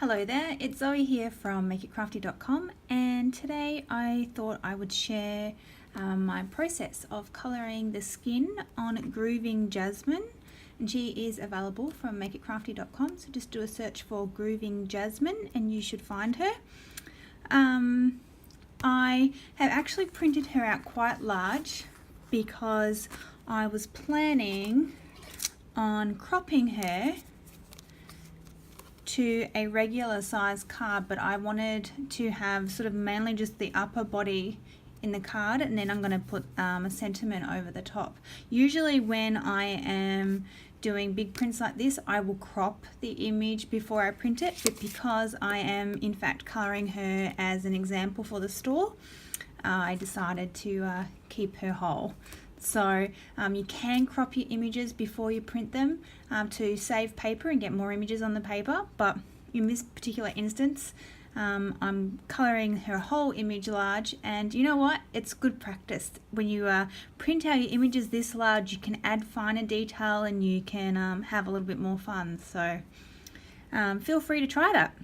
Hello there, it's Zoe here from makeitcrafty.com, and today I thought I would share my process of colouring the skin on Grooving Jasmine. And she is available from makeitcrafty.com, so just do a search for Grooving Jasmine and you should find her. I have actually printed her out quite large because I was planning on cropping her to a regular size card, but I wanted to have sort of mainly just the upper body in the card, and then I'm going to put a sentiment over the top. Usually when I am doing big prints like this, I will crop the image before I print it, but because I am in fact colouring her as an example for the store, I decided to keep her whole. So you can crop your images before you print them to save paper and get more images on the paper, but in this particular instance I'm colouring her whole image large, and you know what, it's good practice. When you print out your images this large, you can add finer detail and you can have a little bit more fun, so feel free to try that.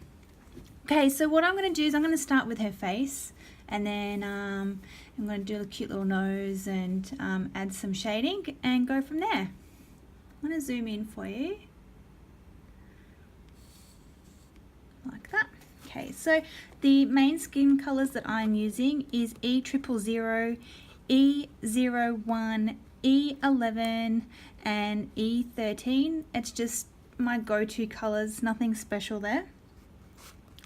Okay, so what I'm going to do is I'm going to start with her face, and then I'm going to do a cute little nose and add some shading and go from there. I'm going to zoom in for you, like that. Okay, so the main skin colours that I'm using is E000, E01, E11 and E13. It's just my go-to colours, nothing special there.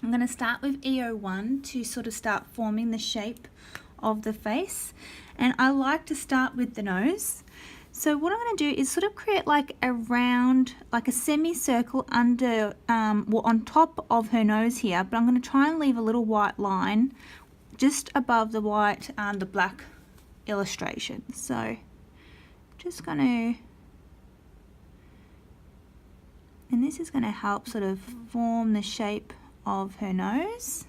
I'm going to start with E01 to sort of start forming the shape of the face, and I like to start with the nose. So what I'm going to do is sort of create like a round, like a semicircle under, well, on top of her nose here, but I'm going to try and leave a little white line just above the white and the black illustration. So just going to, and this is going to help sort of form the shape of her nose.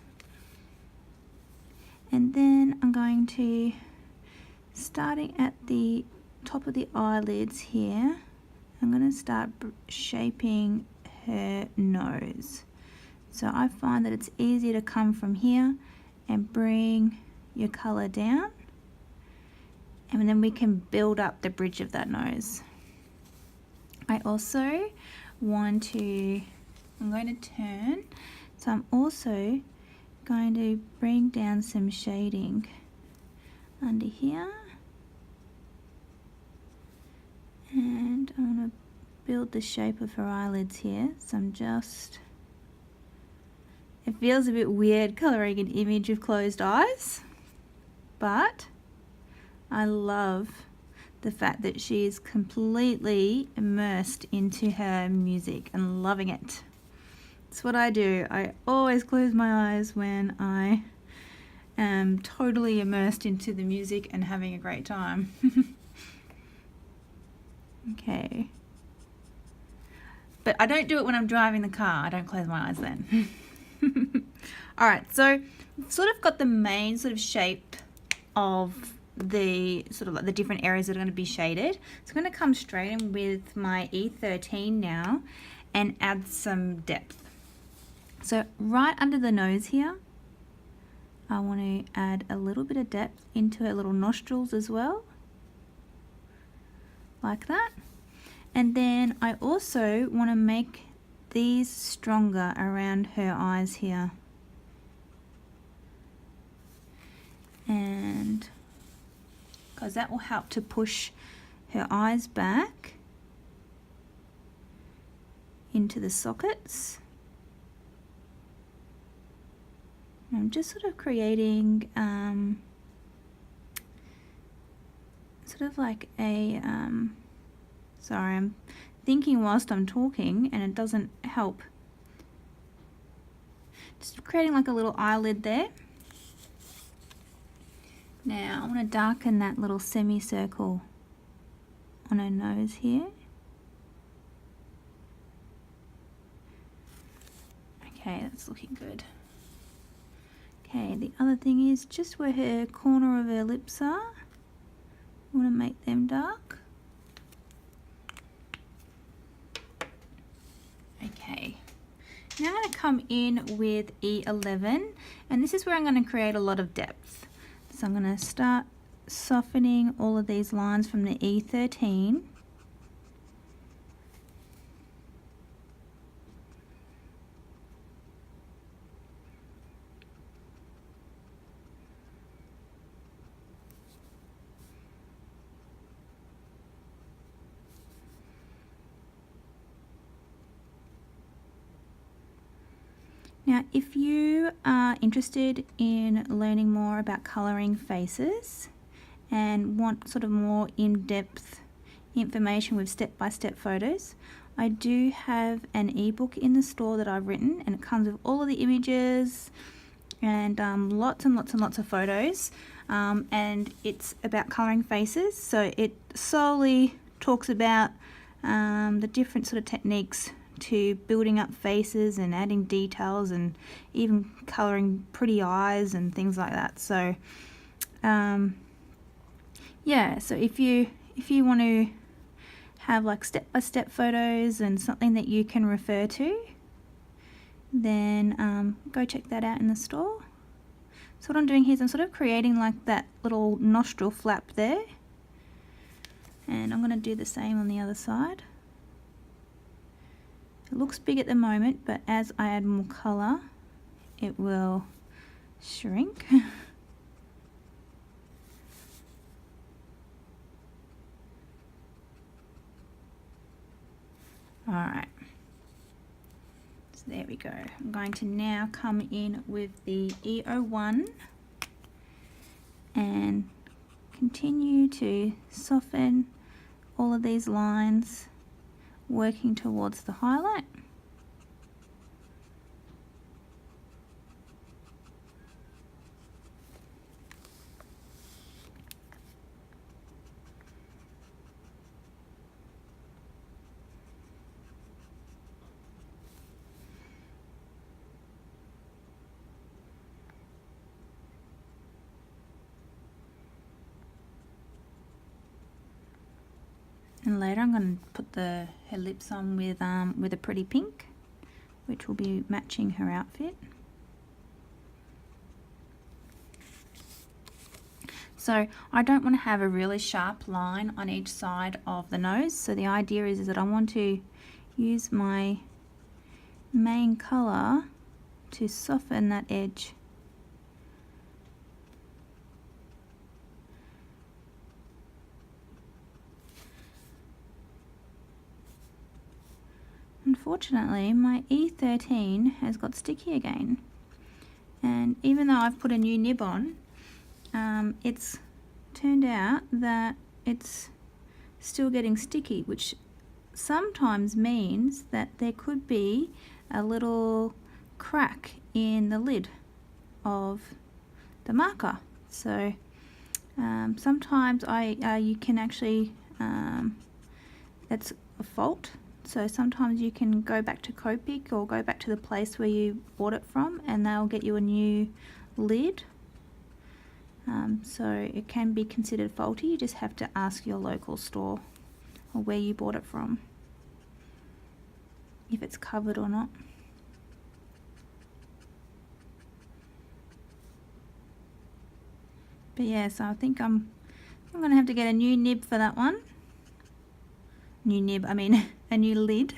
And then I'm going to, starting at the top of the eyelids here, I'm going to start shaping her nose. So I find that it's easier to come from here and bring your colour down, and then we can build up the bridge of that nose. I also want to, I'm going to turn, so I'm also going to bring down some shading under here, and I'm going to build the shape of her eyelids here. So I'm just, it feels a bit weird colouring an image with closed eyes, but I love the fact that she is completely immersed into her music and loving it. It's what I do. I always close my eyes when I am totally immersed into the music and having a great time. Okay. But I don't do it when I'm driving the car. I don't close my eyes then. Alright, so I've sort of got the main sort of shape of the sort of like the different areas that are going to be shaded. So I'm going to come straight in with my E13 now and add some depth. So right under the nose here, I want to add a little bit of depth into her little nostrils as well, like that. And then I also want to make these stronger around her eyes here. And because that will help to push her eyes back into the sockets. I'm just sort of creating sort of like a, sorry, I'm thinking whilst I'm talking and it doesn't help. Just creating like a little eyelid there. Now I want to darken that little semicircle on her nose here. Okay, that's looking good. Okay, the other thing is just where her corner of her lips are, I want to make them dark. Okay, Now I'm going to come in with E11, and this is where I'm going to create a lot of depth. So I'm going to start softening all of these lines from the E13. Now, if you are interested in learning more about colouring faces and want sort of more in-depth information with step-by-step photos, I do have an ebook in the store that I've written, and it comes with all of the images and lots and lots of photos, and it's about colouring faces. So it solely talks about the different sort of techniques to building up faces and adding details and even colouring pretty eyes and things like that. So yeah, so if you want to have like step-by-step photos and something that you can refer to, then go check that out in the store. So what I'm doing here is I'm sort of creating like that little nostril flap there, and I'm going to do the same on the other side. It looks big at the moment, but as I add more colour, it will shrink. Alright, so there we go. I'm going to now come in with the E01 and continue to soften all of these lines, working towards the highlight. And later I'm going to put her lips on with a pretty pink, which will be matching her outfit. So I don't want to have a really sharp line on each side of the nose. So the idea is that I want to use my main colour to soften that edge. Unfortunately, my E13 has got sticky again, and even though I've put a new nib on, it's turned out that it's still getting sticky, which sometimes means that there could be a little crack in the lid of the marker. So sometimes you can actually, that's a fault. So sometimes you can go back to Copic or go back to the place where you bought it from, and they'll get you a new lid. So it can be considered faulty. You just have to ask your local store or where you bought it from if it's covered or not. But yeah, so I think I'm going to have to get a new nib for that one. New nib, I mean a new lid.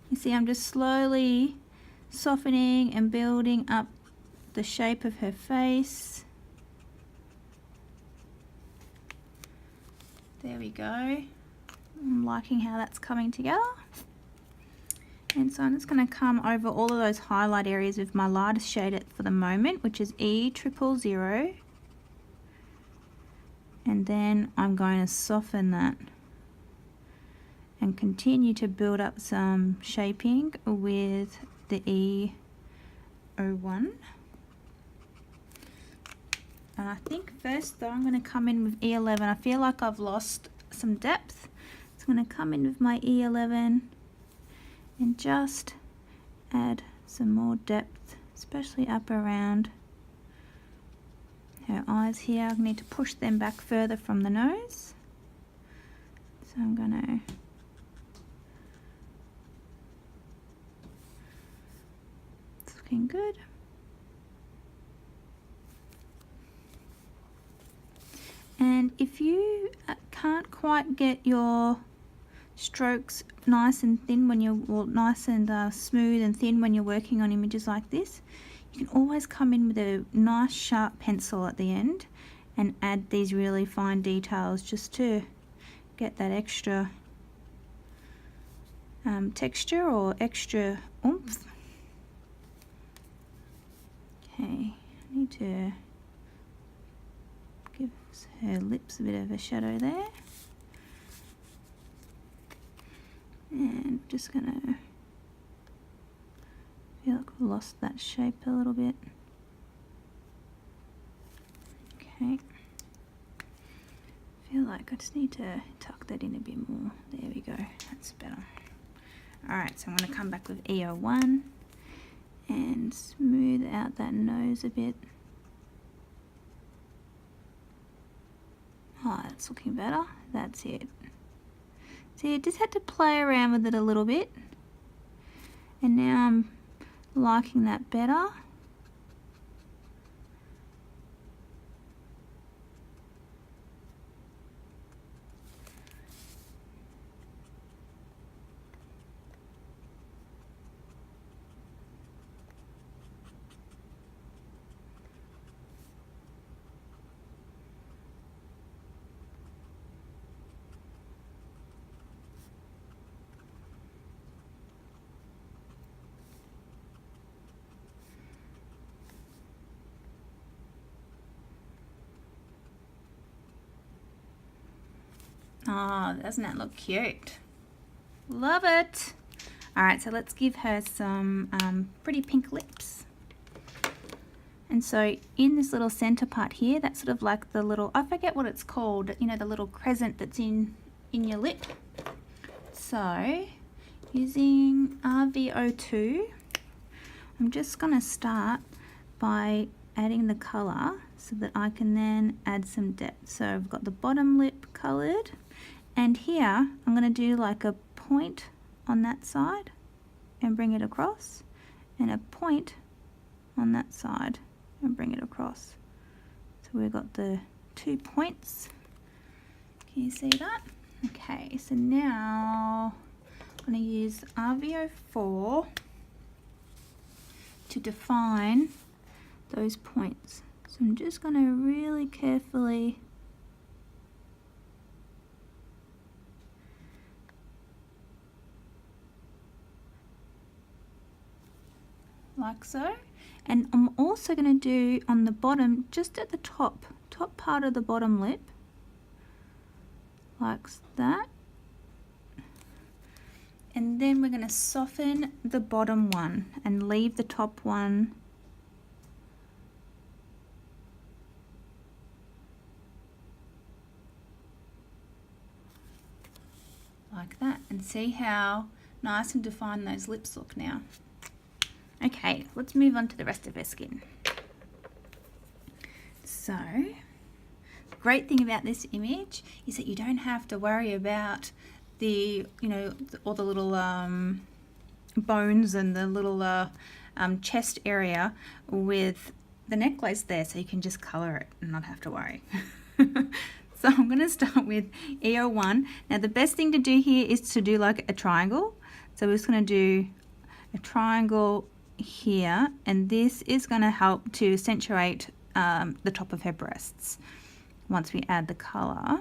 You see, I'm just slowly softening and building up the shape of her face. There we go. I'm liking how that's coming together. And so I'm just going to come over all of those highlight areas with my lightest shade for the moment, which is E000. And then I'm going to soften that and continue to build up some shaping with the E01. And I think first though I'm going to come in with E11. I feel like I've lost some depth, so I'm going to come in with my E11 and just add some more depth, especially up around her eyes here. I need to push them back further from the nose. So I'm going to looking good. And if you can't quite get your strokes nice and thin when you're, well, nice and smooth and thin when you're working on images like this, you can always come in with a nice sharp pencil at the end and add these really fine details just to get that extra texture or extra oomph. Okay, I need to give her lips a bit of a shadow there. And just gonna feel like we've lost that shape a little bit. Okay. Feel like I just need to tuck that in a bit more. There we go. That's better. Alright, so I'm going to come back with E01 and smooth out that nose a bit. Oh, that's looking better. That's it. See, I just had to play around with it a little bit. And now I'm liking that better. Oh, doesn't that look cute? Love it. Alright, so let's give her some pretty pink lips. And so in this little center part here, that's sort of like the little, I forget what it's called, you know, the little crescent that's in your lip. So using RV02, I'm just going to start by adding the color so that I can then add some depth. So I've got the bottom lip colored, and here I'm going to do like a point on that side and bring it across, and a point on that side and bring it across. So we've got the 2 points. Can you see that? Okay, so now I'm going to use RV04 to define those points. So I'm just going to really carefully like so. And I'm also going to do on the bottom, just at the top part of the bottom lip, like that. And then we're going to soften the bottom one and leave the top one like that, and see how nice and defined those lips look now. Okay, let's move on to the rest of her skin. So, the great thing about this image is that you don't have to worry about the, you know, all the little bones and the little chest area with the necklace there, so you can just color it and not have to worry. So I'm going to start with E01. Now the best thing to do here is to do like a triangle. So we're just going to do a triangle here, and this is going to help to accentuate the top of her breasts once we add the color.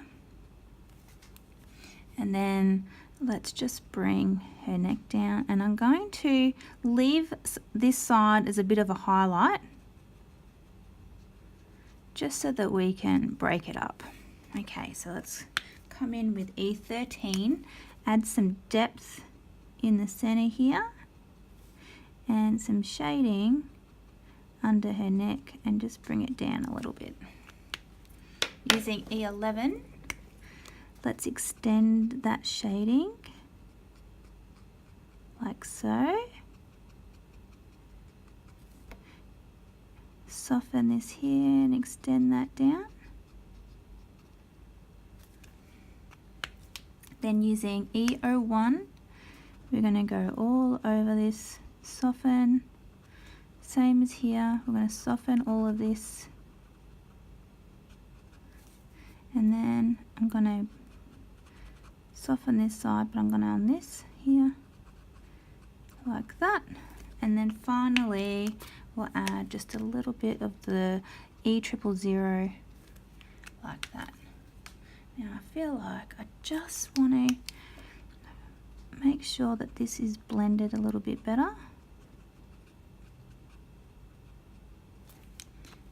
And then let's just bring her neck down, and I'm going to leave this side as a bit of a highlight just so that we can break it up. Okay, so let's come in with E13, add some depth in the center here and some shading under her neck, and just bring it down a little bit. Using E11, let's extend that shading like so. Soften this here and extend that down. Then using E01, we're going to go all over this, soften, Same as here, we're going to soften all of this, and then I'm going to soften this side, but I'm going to on this here like that, and then finally we'll add just a little bit of the E000 like that. Now I feel like I just want to make sure that this is blended a little bit better.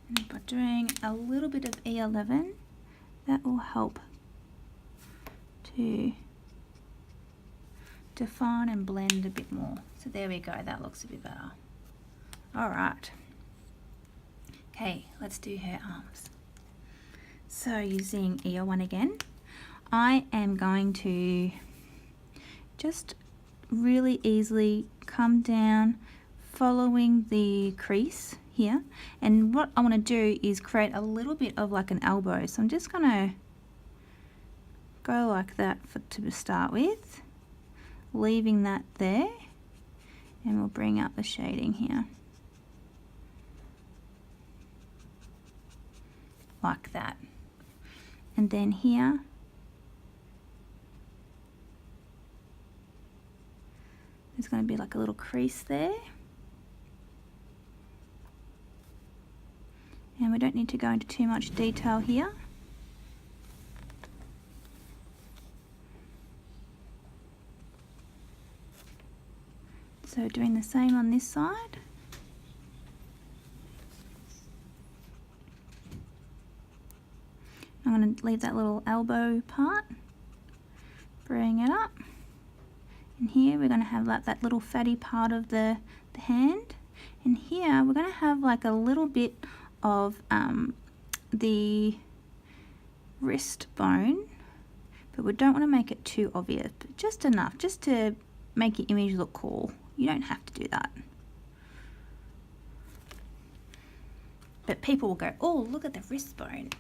And by doing a little bit of E11, that will help to define and blend a bit more. So there we go, that looks a bit better. All right. Okay, let's do her arms. So using E01 again, I am going to just really easily come down following the crease here, and what I want to do is create a little bit of like an elbow. So I'm just going to go like that to start with, leaving that there, and we'll bring up the shading here like that. And then here there's going to be like a little crease there, and we don't need to go into too much detail here. So doing the same on this side. I'm going to leave that little elbow part, bring it up, and here we're going to have like that little fatty part of the hand, and here we're going to have like a little bit of the wrist bone, but we don't want to make it too obvious, but just enough, just to make your image look cool. You don't have to do that. But people will go, oh, look at the wrist bone.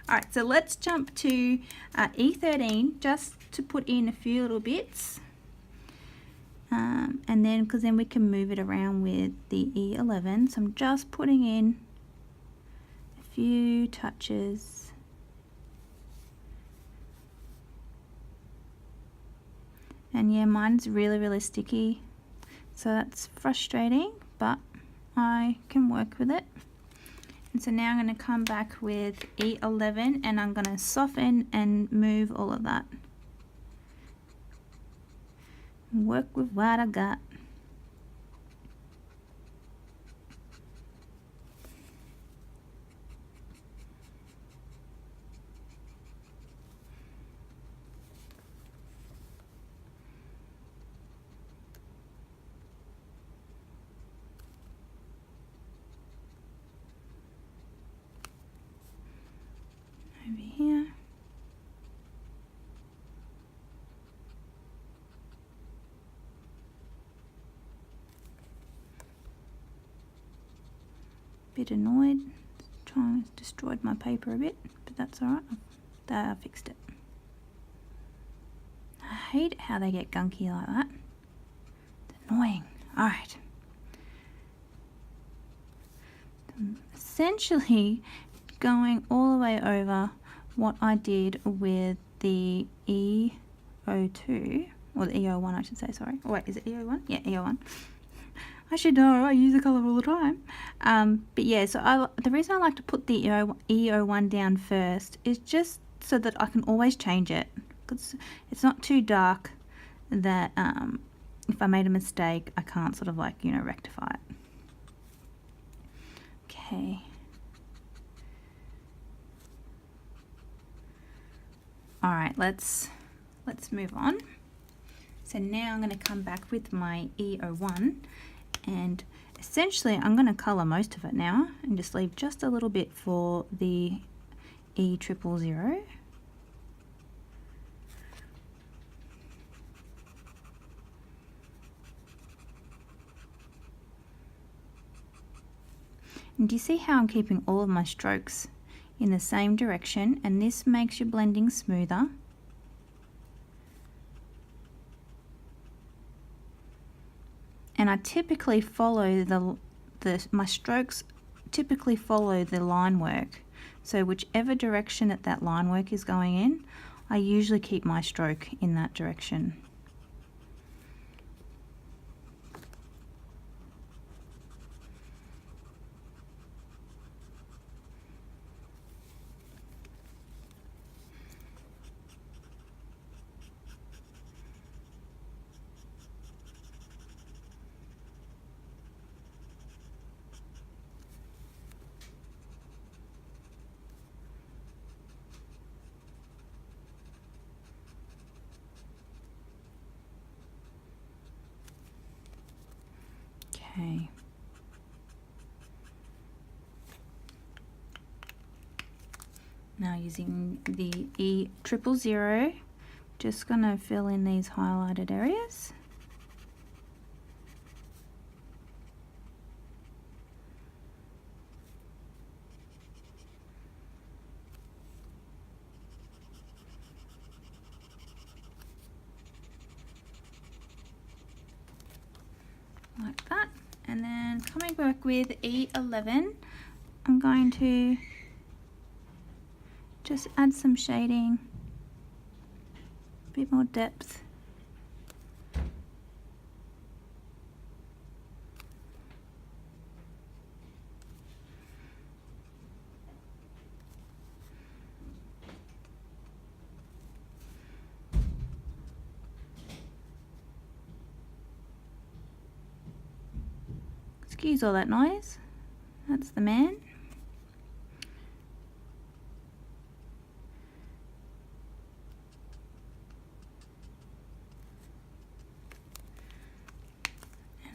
Alright, so let's jump to E13 just to put in a few little bits. And then, because then we can move it around with the E11. So I'm just putting in a few touches. And yeah, mine's really, really sticky. So that's frustrating, but I can work with it. And so now I'm going to come back with E11 and I'm going to soften and move all of that. Work with what I got. Over here. Bit annoyed, trying to destroy my paper a bit, but that's alright. I fixed it. I hate how they get gunky like that. It's annoying. Alright. Essentially going all the way over what I did with the E02, or the E01 I should say, sorry. Oh wait, is it E01? Yeah, E01. I should know, I use the colour all the time. But yeah, so the reason I like to put the E01 down first is just so that I can always change it. Because it's not too dark that if I made a mistake, I can't sort of like, you know, rectify it. Okay. Alright, let's move on. So now I'm going to come back with my E01, and essentially I'm going to colour most of it now and just leave just a little bit for the E000. And do you see how I'm keeping all of my strokes in the same direction, and this makes your blending smoother. and I typically follow my strokes typically follow the line work. So whichever direction that line work is going in, I usually keep my stroke in that direction. Okay. Now using the E000, just going to fill in these highlighted areas. Like that. And then coming back with E11, I'm going to just add some shading, a bit more depth. Excuse all that noise. That's the man.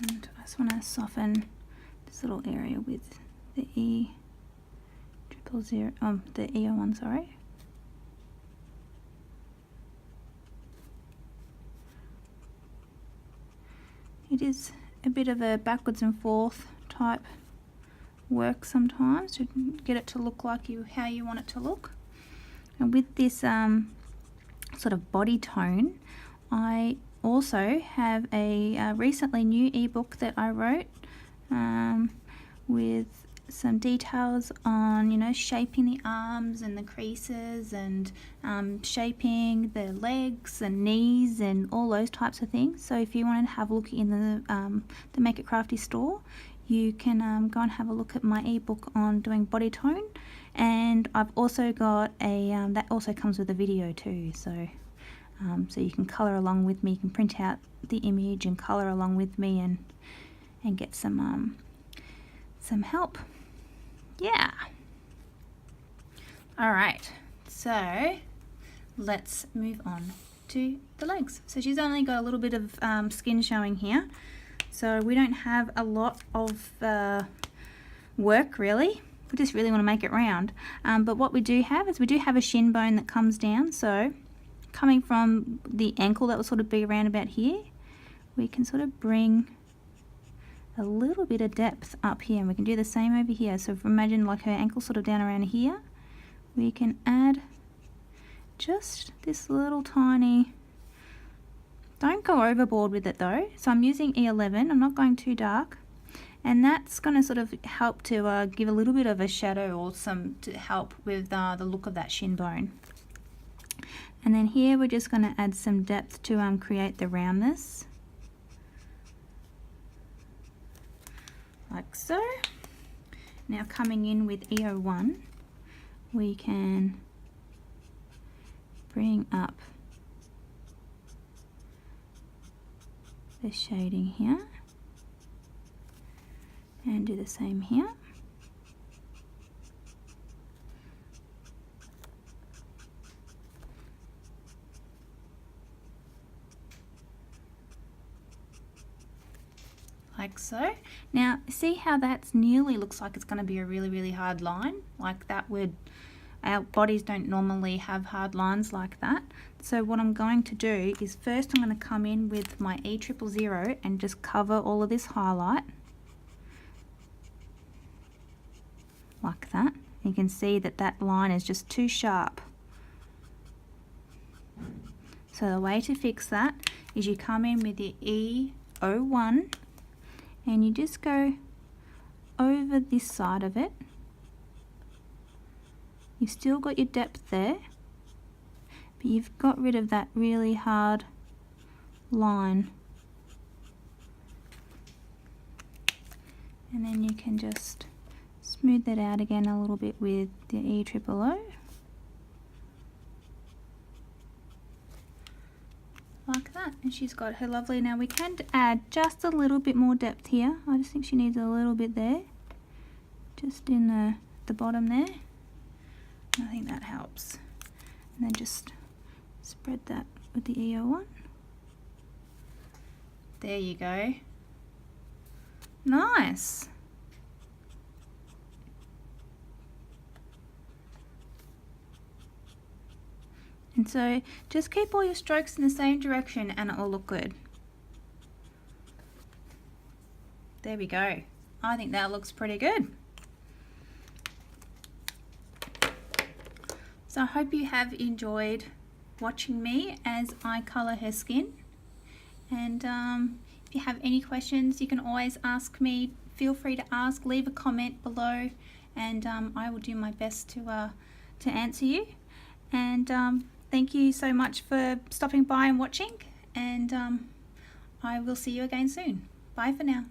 And I just want to soften this little area with the E000, the E01, sorry. It is a bit of a backwards and forth type work sometimes to get it to look like how you want it to look. And with this sort of body tone, I also have a recently new ebook that I wrote with some details on, you know, shaping the arms and the creases and shaping the legs and knees and all those types of things. So if you want to have a look in the Make It Crafty store, you can go and have a look at my ebook on doing body tone. And I've also got a that also comes with a video too, so so you can color along with me. You can print out the image and color along with me and get some help. Yeah. All right, so let's move on to the legs. So she's only got a little bit of skin showing here, so we don't have a lot of work really. We just really want to make it round. But what we do have is we do have a shin bone that comes down, so coming from the ankle that will sort of be around about here, we can sort of bring a little bit of depth up here, and we can do the same over here. So if we imagine like her ankle sort of down around here, we can add just this little tiny, don't go overboard with it though. So I'm using E11, I'm not going too dark, and that's going to sort of help to give a little bit of a shadow or some to help with the look of that shin bone. And then here we're just going to add some depth to create the roundness. Like so. Now coming in with E01, we can bring up the shading here and do the same here. Like so. Now see how that's nearly looks like it's going to be a really hard line, like that would, our bodies don't normally have hard lines like that. So what I'm going to do is first I'm going to come in with my E000 and just cover all of this highlight like that. You can see that that line is just too sharp. So the way to fix that is you come in with your E01 and you just go over this side of it. You've still got your depth there, but you've got rid of that really hard line. And then you can just smooth that out again a little bit with the EOO. Like that, and she's got her lovely. Now we can add just a little bit more depth here. I just think she needs a little bit there, just in the bottom there. I think that helps. And then just spread that with the EO1. There you go. Nice. And so just keep all your strokes in the same direction and it will look good. There we go. I think that looks pretty good. So I hope you have enjoyed watching me as I colour her skin. And if you have any questions, you can always ask me. Feel free to ask, leave a comment below, and I will do my best to answer you. And thank you so much for stopping by and watching, and I will see you again soon. Bye for now.